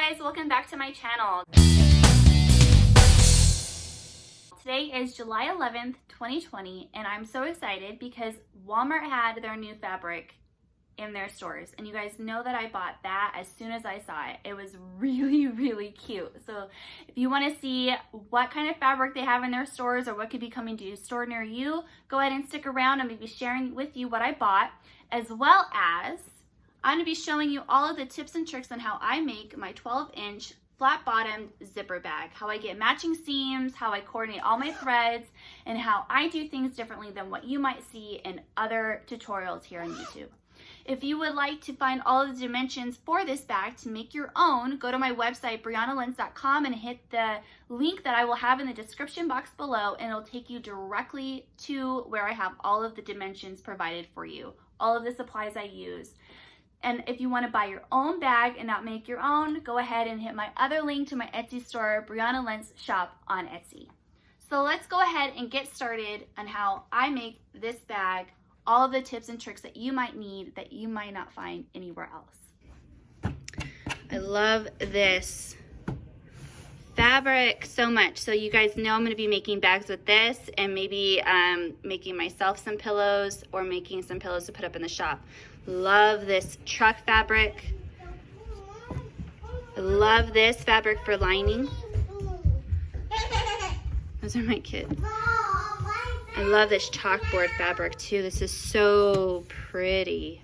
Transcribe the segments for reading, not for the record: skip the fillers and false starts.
guys, welcome back to my channel. Today is July 11th, 2020, and I'm so excited because Walmart had their new fabric in their stores, and you guys know that I bought that as soon as I saw it. It was really cute. So if you want to see what kind of fabric they have in their stores or what could be coming to a store near you, go ahead and stick around. I'm going to be sharing with you what I bought, as well as I'm going to be showing you all of the tips and tricks on how I make my 12-inch flat-bottomed zipper bag, how I get matching seams, how I coordinate all my threads, and how I do things differently than what you might see in other tutorials here on YouTube. If you would like to find all of the dimensions for this bag to make your own, go to my website, BriannaLentzShop, and hit the link that I will have in the description box below, and it'll take you directly to where I have all of the dimensions provided for you, all of the supplies I use. And if you want to buy your own bag and not make your own, go ahead and hit my other link to my Etsy store, BriannaLentzShop on Etsy. So let's go ahead and get started on how I make this bag, all of the tips and tricks that you might need that you might not find anywhere else. I love this fabric so much. So you guys know I'm going to be making bags with this, and maybe making myself some pillows or making some pillows to put up in the shop. Love this truck fabric. I love this fabric for lining. Those are my kids. I love this chalkboard fabric too. This is so pretty.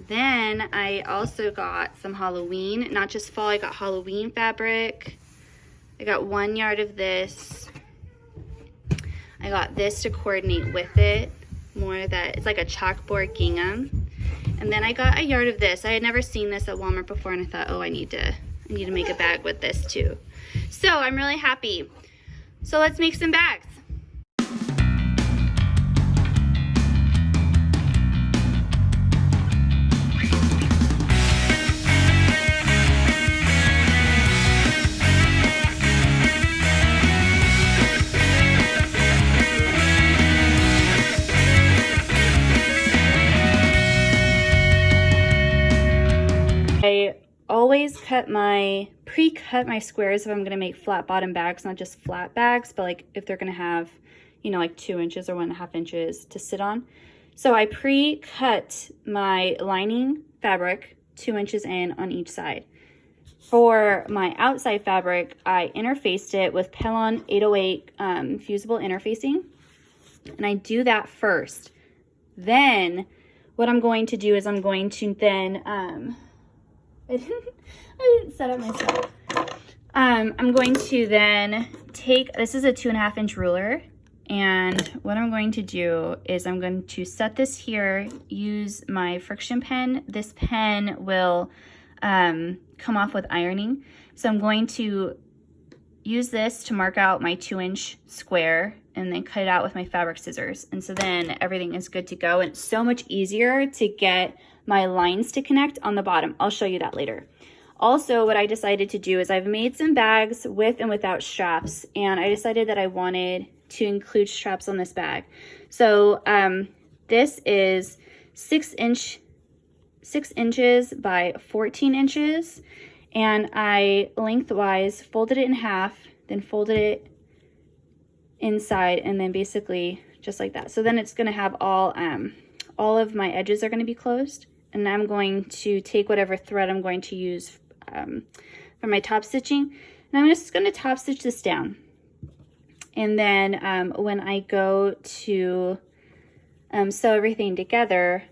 Then I also got some Halloween, not just fall, I got Halloween fabric. I got 1 yard of this. I got this to coordinate with it. More of that, it's like a chalkboard gingham. And then I got a yard of this. I had never seen this at Walmart before, and I thought, oh, I need to make a bag with this too. So I'm really happy. So let's make some bags. I always pre-cut my squares if I'm gonna make flat bottom bags, not just flat bags, but like if they're gonna have, you know, like 2 inches or 1.5 inches to sit on. So I pre-cut my lining fabric 2 inches in on each side. For my outside fabric, I interfaced it with Pellon 808 fusible interfacing, and I do that first. Then what I'm going to do is I'm going to then I didn't set up myself. I'm going to then take, this is a 2.5 inch ruler, and what I'm going to do is I'm going to set this here, use my friction pen. This pen will come off with ironing. So I'm going to use this to mark out my 2-inch square and then cut it out with my fabric scissors. And so then everything is good to go, and it's so much easier to get my lines to connect on the bottom. I'll show you that later. Also, what I decided to do is I've made some bags with and without straps, and I decided that I wanted to include straps on this bag. So this is 6 inches by 14 inches, and I lengthwise folded it in half, then folded it inside, and then basically just like that. So then it's going to have all of my edges are going to be closed, and I'm going to take whatever thread I'm going to use for my top stitching, and I'm just going to top stitch this down. And then when I go to sew everything together,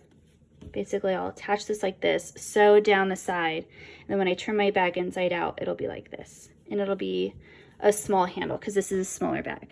basically I'll attach this like this, sew down the side, and then when I turn my bag inside out, it'll be like this, and it'll be a small handle because this is a smaller bag.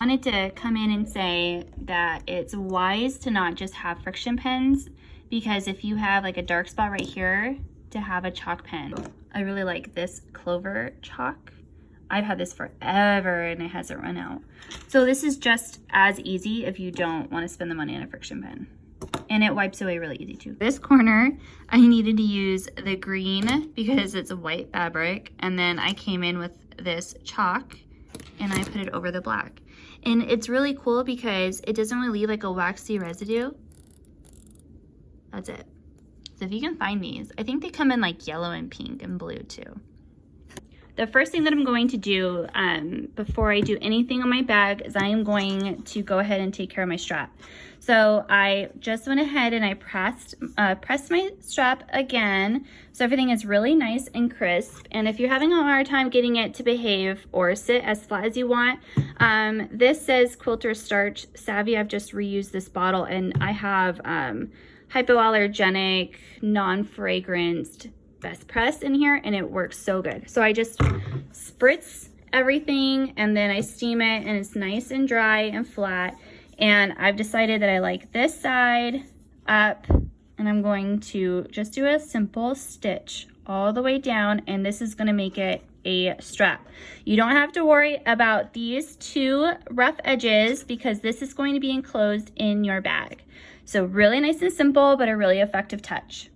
I wanted to come in and say that it's wise to not just have friction pens, because if you have like a dark spot right here, to have a chalk pen. I really like this Clover chalk. I've had this forever and it hasn't run out. So this is just as easy if you don't want to spend the money on a friction pen. and it wipes away really easy too. This corner, I needed to use the green because it's a white fabric, and then I came in with this chalk and I put it over the black. And it's really cool because it doesn't really leave like a waxy residue. That's it. So if you can find these, I think they come in like yellow and pink and blue too. The first thing that I'm going to do before I do anything on my bag is I am going to go ahead and take care of my strap. So I just went ahead and I pressed my strap again, so everything is really nice and crisp. And if you're having a hard time getting it to behave or sit as flat as you want, this says Quilter Starch Savvy. I've just reused this bottle, and I have hypoallergenic, non-fragranced Best Press in here, and it works so good. So I just spritz everything and then I steam it, and it's nice and dry and flat. And I've decided that I like this side up, and I'm going to just do a simple stitch all the way down, and this is going to make it a strap. You don't have to worry about these two rough edges because this is going to be enclosed in your bag. So really nice and simple, but a really effective touch.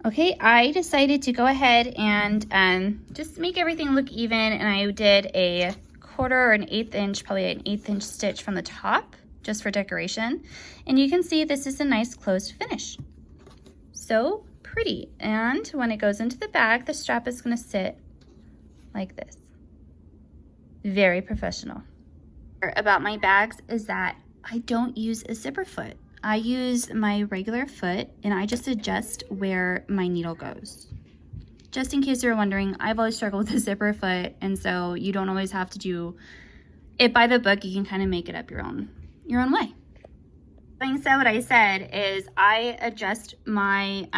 Okay, I decided to go ahead and just make everything look even, and I did a 1/4 or an 1/8 inch, probably an 1/8 inch stitch from the top just for decoration. And you can see this is a nice closed finish. So pretty. And when it goes into the bag, the strap is going to sit like this. Very professional. About my bags is that I don't use a zipper foot. I use my regular foot, and I just adjust where my needle goes. Just in case you're wondering, I've always struggled with a zipper foot, and so you don't always have to do it by the book. You can kind of make it up your own way. Having said what I said is I adjust my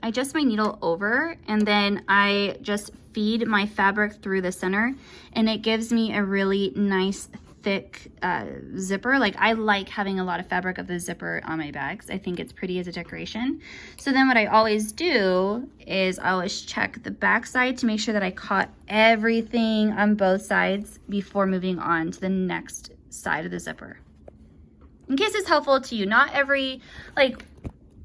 needle over, and then I just feed my fabric through the center, and it gives me a really nice thick zipper. Like, I like having a lot of fabric of the zipper on my bags. I think it's pretty as a decoration. So then what I always do is I always check the back side to make sure that I caught everything on both sides before moving on to the next side of the zipper. In case it's helpful to you, not every, like,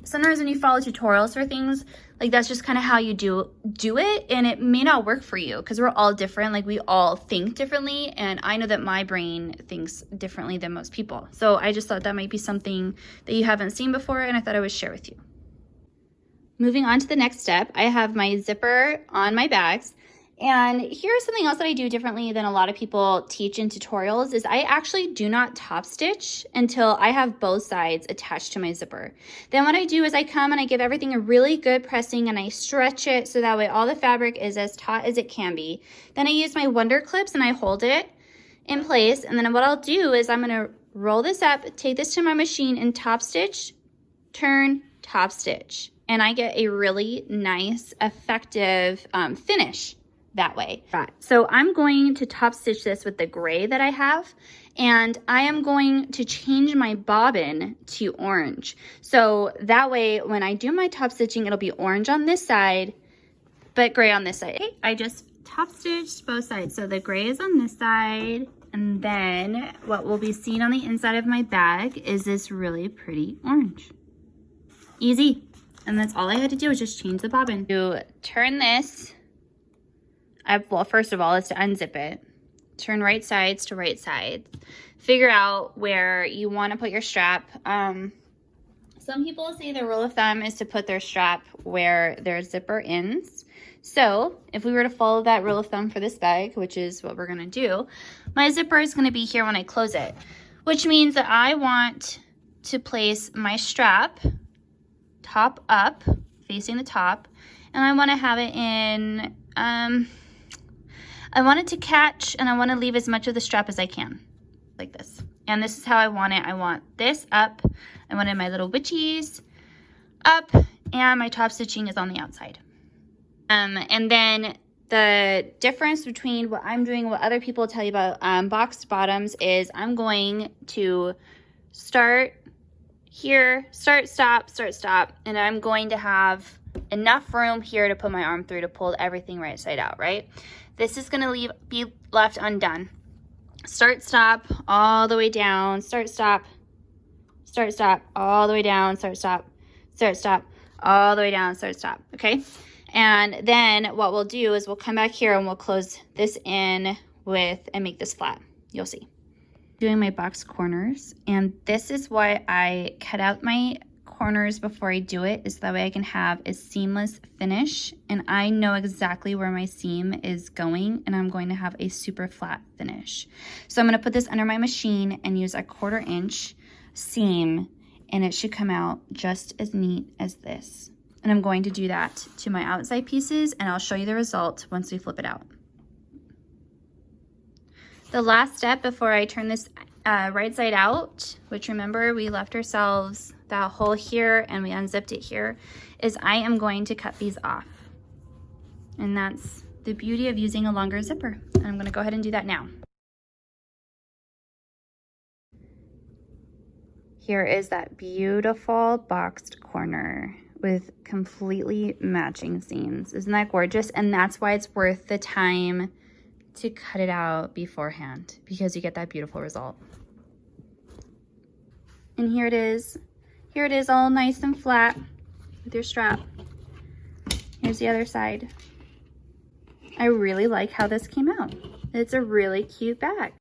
sometimes when you follow tutorials for things, like, that's just kind of how you do it, and it may not work for you because we're all different. Like, we all think differently, and I know that my brain thinks differently than most people. So I just thought that might be something that you haven't seen before, and I thought I would share with you. Moving on to the next step, I have my zipper on my bags. And here's something else that I do differently than a lot of people teach in tutorials is I actually do not top stitch until I have both sides attached to my zipper. Then what I do is I come and I give everything a really good pressing, and I stretch it so that way all the fabric is as taut as it can be. Then I use my Wonder Clips and I hold it in place, and then what I'll do is I'm going to roll this up, take this to my machine, and top stitch, turn, top stitch. And I get a really nice, effective finish that way. Right. So I'm going to top stitch this with the gray that I have, and I am going to change my bobbin to orange. So that way when I do my top stitching, it'll be orange on this side, but gray on this side. Okay, I just top stitched both sides. So the gray is on this side, and then what will be seen on the inside of my bag is this really pretty orange. Easy. And that's all I had to do was just change the bobbin. To turn this, well, first of all, is to unzip it. Turn right sides to right sides. Figure out where you want to put your strap. Some people say the rule of thumb is to put their strap where their zipper ends. So if we were to follow that rule of thumb for this bag, which is what we're going to do, my zipper is going to be here when I close it, which means that I want to place my strap top up, facing the top, and I want to have it in, I want it to catch, and I want to leave as much of the strap as I can, like this. And this is how I want it. I want this up. I wanted my little witchies up, and my top stitching is on the outside. And then the difference between what I'm doing and what other people tell you about boxed bottoms is I'm going to start here, start, stop, and I'm going to have enough room here to put my arm through to pull everything right side out, right? This is going to be left undone. Start, stop, all the way down, start, stop, start, stop, all the way down, start, stop, all the way down, start, stop, okay? And then what we'll do is we'll come back here and we'll close this in with and make this flat. You'll see. Doing my box corners, and this is why I cut out my corners before I do it, is that way I can have a seamless finish, and I know exactly where my seam is going, and I'm going to have a super flat finish. So I'm going to put this under my machine and use a 1/4 inch seam, and it should come out just as neat as this. And I'm going to do that to my outside pieces, and I'll show you the result once we flip it out. The last step before I turn this right side out, which remember we left ourselves that hole here and we unzipped it here, is I am going to cut these off. And that's the beauty of using a longer zipper. And I'm gonna go ahead and do that now. Here is that beautiful boxed corner with completely matching seams. Isn't that gorgeous? And that's why it's worth the time to cut it out beforehand, because you get that beautiful result. And here it is. Here it is, all nice and flat with your strap. Here's the other side. I really like how this came out. It's a really cute bag.